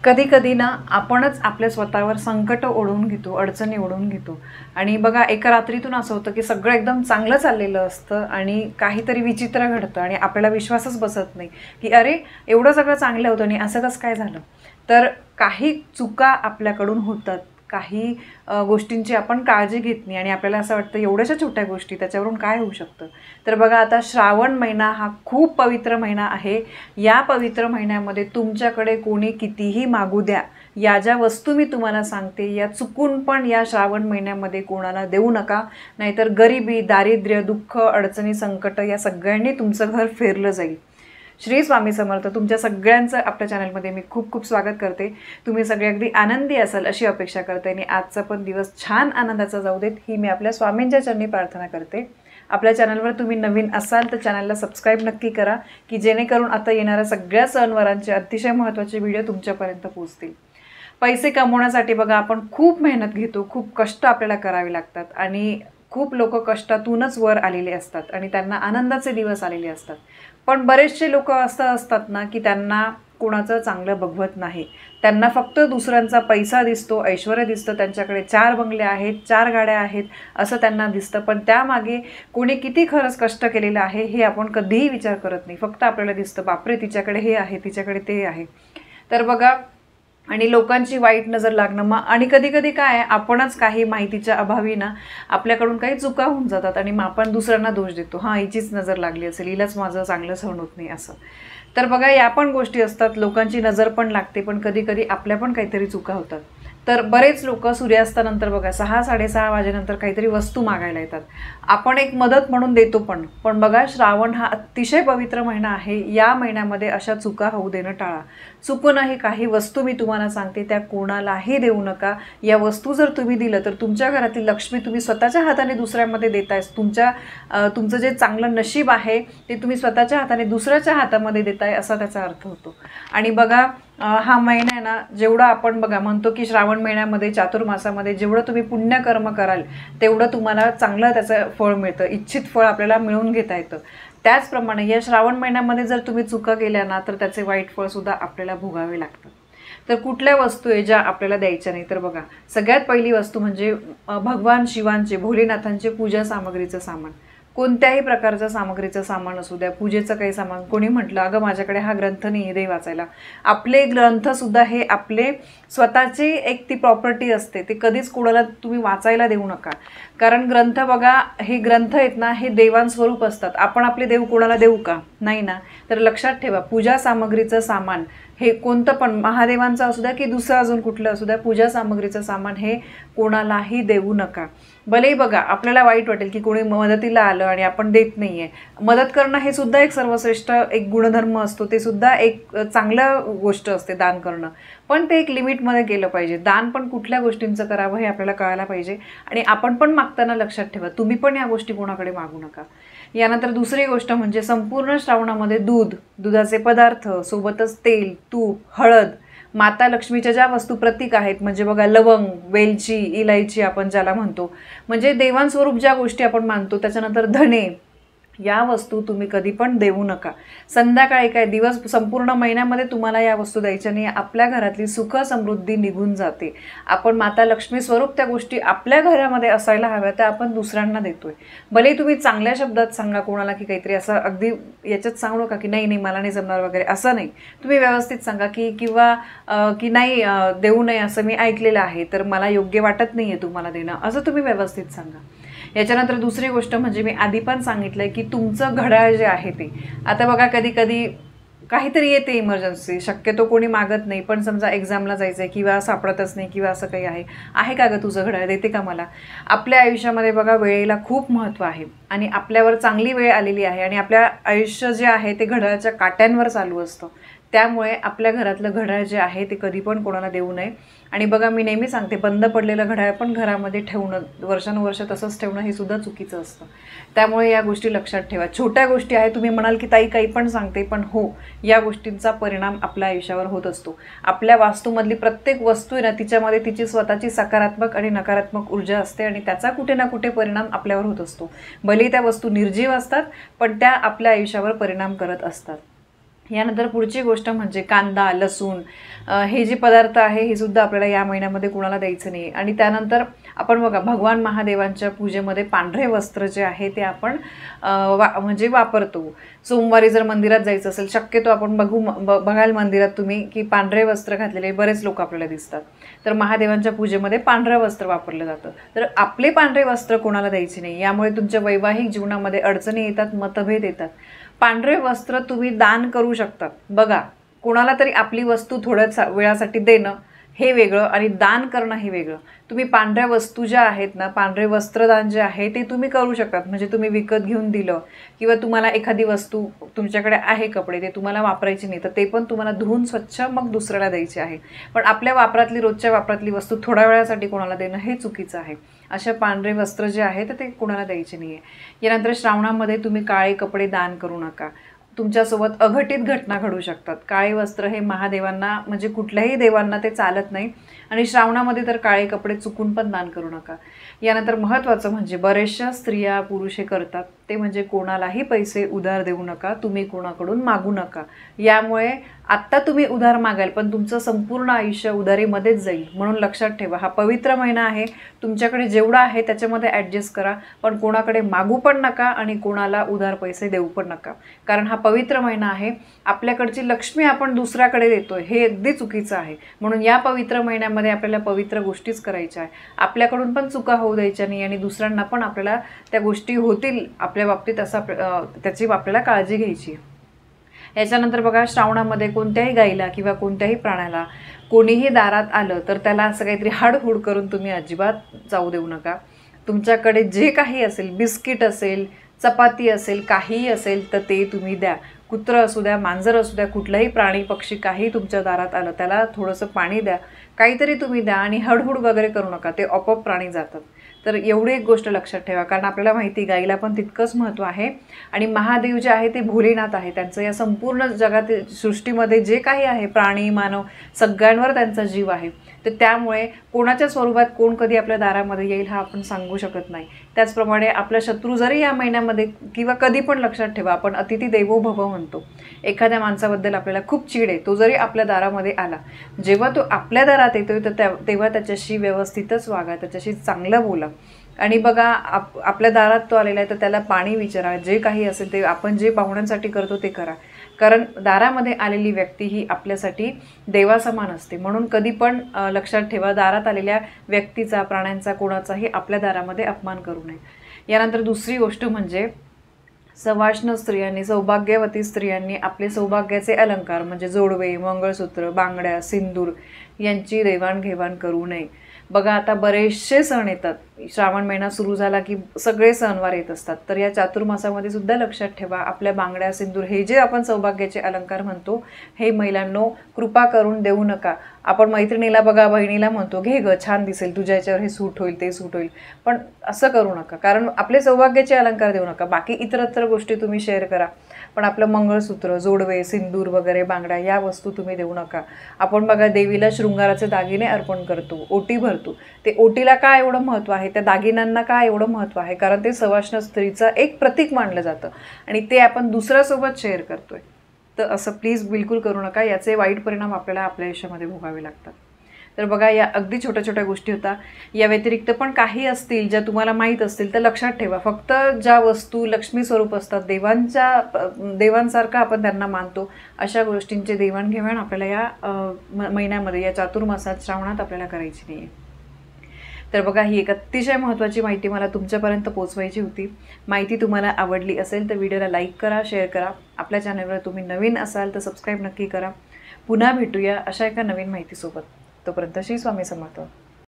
कधी कधी ना आपणच आपल्या स्वतःवर संकट ओढवून घेतो, अडचणी ओढवून घेतो. आणि बघा एका रात्रीतून असं होतं की सगळं एकदम चांगलं चाललेलं असतं आणि काहीतरी विचित्र घडतं आणि आपल्याला विश्वासच बसत नाही की अरे एवढं सगळं चांगलं होतं आणि असं कसं काय झालं. तर काही चुका आपल्याकडून होतात, काही गोष्टींची आपण काळजी घेत नाही आणि आपल्याला असं वाटतं एवढ्याशा छोट्या गोष्टी त्याच्यावरून काय होऊ शकतं. तर बघा आता श्रावण महिना हा खूप पवित्र महिना आहे. या पवित्र महिन्यामध्ये तुमच्याकडे कोणी कितीही मागू द्या, या ज्या वस्तू मी तुम्हाला सांगते या चुकून पण या श्रावण महिन्यामध्ये कोणाला देऊ नका. नाहीतर गरिबी, दारिद्र्य, दुःख, अडचणी, संकट या सगळ्यांनी तुमचं घर फेरलं जाईल. श्री स्वामी समर्थ. तुमच्या सगळ्यांचं आपल्या चॅनलमध्ये मी खूप खूप स्वागत करते. तुम्ही सगळे अगदी आनंदी असाल अशी अपेक्षा करते आणि आजचा पण दिवस छान आनंदाचा जाऊ देत ही मी आपल्या स्वामींच्या चरणी प्रार्थना करते. आपल्या चॅनलवर तुम्ही नवीन असाल तर चॅनलला सबस्क्राईब नक्की करा की जेणेकरून आता येणाऱ्या सगळ्या सणवारांचे अतिशय महत्त्वाचे व्हिडिओ तुमच्यापर्यंत पोहोचतील. पैसे कमवण्यासाठी बघा आपण खूप मेहनत घेतो, खूप कष्ट आपल्याला करावे लागतात आणि खूप लोक कष्टातूनच वर आलेले असतात आणि त्यांना आनंदाचे दिवस आलेले असतात. पण बरेचसे लोक असं असतात ना की त्यांना कोणाचं चांगलं बघवत नाही. त्यांना फक्त दुसऱ्यांचा पैसा दिसतो, ऐश्वर्य दिसतं, त्यांच्याकडे 4 बंगले आहेत, 4 गाड्या आहेत असं त्यांना दिसतं. पण त्यामागे कोणी किती खरंच कष्ट केलेलं आहे हे आपण कधीही विचार करत नाही. फक्त आपल्याला दिसतं बापरे तिच्याकडे हे आहे, तिच्याकडे ते आहे. तर बघा आणि लोकांची वाईट नजर लागणं मग आणि कधी कधी काय आपणच काही माहितीच्या अभावी ना आपल्याकडून काही चुका होऊन जातात आणि मग आपण दुसऱ्यांना दोष देतो. हां हिचीच नजर लागली असेल, हिलाच माझं चांगलं सहन होत नाही असं. तर बघा या पण गोष्टी असतात, लोकांची नजर पण लागते पण कधी कधी आपल्या पण काहीतरी चुका होतात. तर बरेच लोक सूर्यास्तानंतर बघा 6-6:30 वाजेनंतर काहीतरी वस्तू मागायला येतात. आपण एक मदत म्हणून देतो पण बघा श्रावण हा अतिशय पवित्र महिना आहे. या महिन्यामध्ये अशा चुका होऊ देणं टाळा. चुकूनही काही वस्तू मी तुम्हाला सांगते त्या कोणालाही देऊ नका. या वस्तू जर तुम्ही दिलं तर तुमच्या घरातील लक्ष्मी तुम्ही स्वतःच्या हाताने दुसऱ्यामध्ये देताय. तुमचं जे चांगलं नशीब आहे ते तुम्ही स्वतःच्या हाताने दुसऱ्याच्या हातामध्ये देताय असा त्याचा अर्थ होतो. आणि बघा हा महिना आहे ना जेवढा आपण बघा म्हणतो की श्रावण महिन्यामध्ये चातुर्मासामध्ये जेवढं तुम्ही पुण्यकर्म कराल तेवढं तुम्हाला चांगलं त्याचं फळ मिळतं, इच्छित फळ आपल्याला मिळवून घेता येतं. त्याचप्रमाणे या श्रावण महिन्यामध्ये जर तुम्ही चुका केल्या ना तर त्याचे वाईट फळसुद्धा आपल्याला भोगावे लागतं. तर कुठल्या वस्तू आहे ज्या आपल्याला द्यायच्या नाही तर बघा सगळ्यात पहिली वस्तू म्हणजे भगवान शिवांचे, भोलेनाथांचे पूजा सामग्रीचं सामान. कोणत्याही प्रकारचं सामग्रीचं सामान असू द्या, पूजेचं काही सामान. कोणी म्हटलं अगं माझ्याकडे हा ग्रंथ नाही आहे दे वाचायला, आपले ग्रंथसुद्धा हे आपले स्वतःची एक ती प्रॉपर्टी असते. ते कधीच कोणाला तुम्ही वाचायला देऊ नका. कारण ग्रंथ बघा हे ग्रंथ आहेत ना हे देवांस्वरूप असतात. आपण आपले देव कोणाला देऊ का? नाही ना. तर लक्षात ठेवा पूजा सामग्रीचं सामान हे कोणतं पण महादेवांचं असू द्या की दुसरं अजून कुठलं असू द्या, पूजा सामग्रीचं सामान हे कोणालाही देऊ नका. भलेही बघा आपल्याला वाईट वाटेल की कोणी मदतीला आलं आणि आपण देत नाही आहे. मदत करणं हे सुद्धा एक सर्वश्रेष्ठ एक गुणधर्म असतो, ते सुद्धा एक चांगलं गोष्ट असते दान करणं. पण ते एक लिमिटमध्ये केलं पाहिजे. दान पण कुठल्या गोष्टींचं करावं हे आपल्याला कळायला पाहिजे. आणि आपण पण मागताना लक्षात ठेवा तुम्ही पण या गोष्टी कोणाकडे मागू नका. यानंतर दुसरी गोष्ट म्हणजे संपूर्ण श्रावणामध्ये दुधाचे पदार्थ, सोबतच तेल, तूप, हळद, माता लक्ष्मीच्या ज्या वस्तू प्रतीक आहेत म्हणजे बघा लवंग, वेलची, इलायची आपण ज्याला म्हणतो म्हणजे देवांस्वरूप ज्या गोष्टी आपण मानतो, त्याच्यानंतर धने, या वस्तू तुम्ही कधी पण देऊ नका. संध्याकाळी काय दिवस संपूर्ण महिन्यामध्ये तुम्हाला या वस्तू द्यायच्या नाही. आपल्या घरातली सुख समृद्धी निघून जाते. आपण माता लक्ष्मी स्वरूप त्या गोष्टी आपल्या घरामध्ये असायला हव्या त्या आपण दुसऱ्यांना देतोय. भले तुम्ही चांगल्या शब्दात सांगा कोणाला की काहीतरी असं अगदी याच्यात सांगू नका की नाही नाही मला नाही जमणार वगैरे असं नाही. तुम्ही व्यवस्थित सांगा की नाही देऊ नये असं मी ऐकलेलं आहे तर मला योग्य वाटत नाही आहे तुम्हाला देणं असं तुम्ही व्यवस्थित सांगा. याच्यानंतर दुसरी गोष्ट म्हणजे मी आधी पण सांगितलं की तुमचं घड्याळ जे आहे ते आता बघा कधी कधी काहीतरी येते इमर्जन्सी, शक्यतो कोणी मागत नाही पण समजा एक्झामला जायचं आहे किंवा सापडतच नाही किंवा असं काही आहे का गं तुझं घड्याळ देते का मला. आपल्या आयुष्यामध्ये बघा वेळेला खूप महत्त्व आहे आणि आपल्यावर चांगली वेळ आलेली आहे आणि आपल्या आयुष्य जे आहे ते घड्याळाच्या काट्यांवर चालू असतं. त्यामुळे आपल्या घरातलं घड्याळ जे आहे ते कधी पण कोणाला देऊ नये. आणि बघा मी नेहमी सांगते बंद पडलेलं घड्याळ पण घरामध्ये ठेवणं वर्षानुवर्ष तसंच ठेवणं हे सुद्धा चुकीचं असतं. त्यामुळे या गोष्टी लक्षात ठेवा. छोट्या गोष्टी आहे, तुम्ही म्हणाल की ताई काही पण सांगते पण हो या गोष्टींचा परिणाम आपल्या आयुष्यावर होत असतो. आपल्या वास्तूमधली प्रत्येक वस्तू आहे ना तिच्यामध्ये तिची स्वतःची सकारात्मक आणि नकारात्मक ऊर्जा असते आणि त्याचा कुठे ना कुठे परिणाम आपल्यावर होत असतो. भले त्या वस्तू निर्जीव असतात पण त्या आपल्या आयुष्यावर परिणाम करत असतात. यानंतर पुढची गोष्ट म्हणजे कांदा, लसूण हे जे पदार्थ आहे हे सुद्धा आपल्याला या महिन्यामध्ये कुणाला द्यायचं नाही. आणि त्यानंतर आपण बघा भगवान महादेवांच्या पूजेमध्ये पांढरे वस्त्र जे आहे ते आपण म्हणजे वापरतो. सोमवारी जर मंदिरात जायचं असेल, शक्यतो आपण बघाल मंदिरात तुम्ही की पांढरे वस्त्र घातलेले बरेच लोक आपल्याला दिसतात. तर महादेवांच्या पूजेमध्ये पांढरं वस्त्र वापरलं जातं. तर आपले पांढरे वस्त्र कोणाला द्यायचे नाही. यामुळे तुमच्या वैवाहिक जीवनामध्ये अडचणी येतात, मतभेद येतात. पांढरे वस्त्र तुम्ही दान करू शकतात. बघा, कोणाला तरी आपली वस्तू थोड्या वेळासाठी देणं हे वेगळं आणि दान करणं हे वेगळं. तुम्ही पांढऱ्या वस्तू ज्या आहेत ना, पांढरे वस्त्रदान जे आहे ते तुम्ही करू शकतात. म्हणजे तुम्ही विकत घेऊन दिलं किंवा तुम्हाला एखादी वस्तू तुमच्याकडे आहे, कपडे ते तुम्हाला वापरायची नाही, तर ते पण तुम्हाला धुवून स्वच्छ मग दुसऱ्याला द्यायचे आहे. पण आपल्या वापरातली, रोजच्या वापरातली वस्तू थोड्या वेळासाठी कोणाला देणं हे चुकीचं आहे. अशा पांढरे वस्त्र जे आहे तर ते कोणाला द्यायचे नाही आहे. यानंतर श्रावणामध्ये तुम्ही काळे कपडे दान करू नका. तुमच्यासोबत अघटित घटना घडू शकतात. काळे वस्त्र हे महादेवांना, म्हणजे कुठल्याही देवांना ते चालत नाही. आणि श्रावणामध्ये तर काळे कपडे चुकून पण दान करू नका. यानंतर महत्त्वाचं म्हणजे बऱ्याचशा स्त्रिया पुरुष हे करतात ते म्हणजे कोणालाही पैसे उधार देऊ नका, तुम्ही कोणाकडून मागू नका. यामुळे आत्ता तुम्ही उधार मागाल पण तुमचं संपूर्ण आयुष्य उधारीमध्येच जाईल. म्हणून लक्षात ठेवा, हा पवित्र महिना आहे. तुमच्याकडे जेवढा आहे त्याच्यामध्ये ॲडजस्ट करा, पण कोणाकडे मागू पण नका आणि कोणाला उधार पैसे देऊ पण नका. कारण हा पवित्र महिना आहे. आपल्याकडची लक्ष्मी आपण दुसऱ्याकडे देतोय हे अगदी चुकीचं आहे. म्हणून या पवित्र महिन्यामध्ये आपल्याला पवित्र गोष्टीच करायच्या आहे. आपल्याकडून पण चुका होऊ द्यायच्या नाही आणि दुसऱ्यांना पण आपल्याला त्या गोष्टी होतील आपल्या बाबतीत त्याची आपल्याला काळजी घ्यायची. याच्यानंतर बघा, श्रावणामध्ये कोणत्याही गाईला किंवा कोणत्याही प्राण्याला कोणीही दारात आलं तर त्याला असं काहीतरी हाडहूड करून तुम्ही अजिबात जाऊ देऊ नका. तुमच्याकडे जे काही असेल, बिस्किट असेल, चपाती असेल, काहीही असेल तर ते तुम्ही द्या. कुत्रं असू द्या, मांजर असू द्या, कुठलाही प्राणी पक्षी काही तुमच्या दारात आलं त्याला थोडंसं पाणी द्या, काहीतरी तुम्ही द्या आणि हडहुड वगैरे करू नका. ते आपोआप प्राणी जातात. तर एवढी एक गोष्ट लक्षात ठेवा, कारण आपल्याला माहिती गाईला पण तितकंच महत्त्व आहे. आणि महादेव जे आहे ते भोलेनाथ आहे. त्यांचं या संपूर्ण जगातील सृष्टीमध्ये जे काही आहे, प्राणी, मानव, सगळ्यांवर त्यांचा जीव आहे. तर त्यामुळे कोणाच्या स्वरूपात कोण कधी आपल्या दारामध्ये येईल हा आपण सांगू शकत नाही. त्याचप्रमाणे आपला शत्रू जरी या महिन्यामध्ये किंवा कधी पण लक्षात ठेवा, आपण अतिथी देवो भव म्हणतो. एखाद्या माणसाबद्दल आपल्याला खूप चीड आहे, तो जरी आपल्या दारामध्ये आला, जेव्हा तो आपल्या दारात येतोय तर तेव्हा त्याच्याशी व्यवस्थितच वागा, त्याच्याशी चांगलं बोला. आणि बघा, आपल्या दारात तो आलेला आहे तर त्याला पाणी विचारा, जे काही असेल ते आपण जे पाहुण्यांसाठी करतो ते करा. कारण दारामध्ये आलेली व्यक्ती ही आपल्यासाठी देवासमान असते. म्हणून कधी पण लक्षात ठेवा, दारात आलेल्या व्यक्तीचा, प्राण्यांचा, कोणाचाही आपल्या दारामध्ये अपमान करू नये. यानंतर दुसरी गोष्ट म्हणजे सवाष्ण स्त्रियांनी, सौभाग्यवती स्त्रियांनी आपले सौभाग्याचे अलंकार म्हणजे जोडवे, मंगळसूत्र, बांगड्या, सिंदूर यांची देवाणघेवाण करू नये. बघा, आता बरेचसे सण येतात. श्रावण महिना सुरू झाला की सगळे सणवार येत असतात. तर या चातुर्मासामध्ये सुद्धा लक्षात ठेवा, आपल्या बांगड्या, सिंदूर हे जे आपण सौभाग्याचे अलंकार म्हणतो हे महिलांनो कृपा करून देऊ नका. आपण मैत्रिणीला बघा, बहिणीला म्हणतो घे ग, छान दिसेल, तुझ्या याच्यावर हे सूट होईल, ते सूट होईल, पण असं करू नका. कारण आपले सौभाग्याचे अलंकार देऊ नका. बाकी इतरत्र गोष्टी तुम्ही शेअर करा, पण आपलं मंगळसूत्र, जोडवे, सिंदूर वगैरे, बांगड्या या वस्तू तुम्ही देऊ नका. आपण बघा, देवीला शृंगाराचे दागिने अर्पण करतो, ओटी भरतो. ते ओटीला काय एवढं महत्त्व आहे, त्या दागिन्यांना काय एवढं महत्त्व आहे? कारण ते सवाष्ण स्त्रीचं एक प्रतीक मानलं जातं आणि ते आपण दुसऱ्यासोबत शेअर करतोय. तर असं प्लीज बिलकुल करू नका. याचे वाईट परिणाम आपल्याला आपल्या आयुष्यामध्ये भोगावे लागतात. तर बघा, या अगदी छोट्या छोट्या गोष्टी होता. या व्यतिरिक्त पण काही असतील ज्या तुम्हाला माहीत असतील तर लक्षात ठेवा. फक्त ज्या वस्तू लक्ष्मी स्वरूप असतात, देवांसारखं आपण त्यांना मानतो, अशा गोष्टींचे देवाणघेवाण आपल्याला या महिन्यामध्ये, या चातुर्मासात, श्रावणात आपल्याला करायची नाही आहे. तर बघा, ही एक अतिशय महत्त्वाची माहिती मला तुमच्यापर्यंत पोचवायची होती. माहिती तुम्हाला आवडली असेल तर व्हिडिओला लाईक करा, शेअर करा. आपल्या चॅनलवर तुम्ही नवीन असाल तर सबस्क्राईब नक्की करा. पुन्हा भेटूया अशा एका नवीन माहितीसोबत. तोपर्यंत श्री स्वामी समर्थ.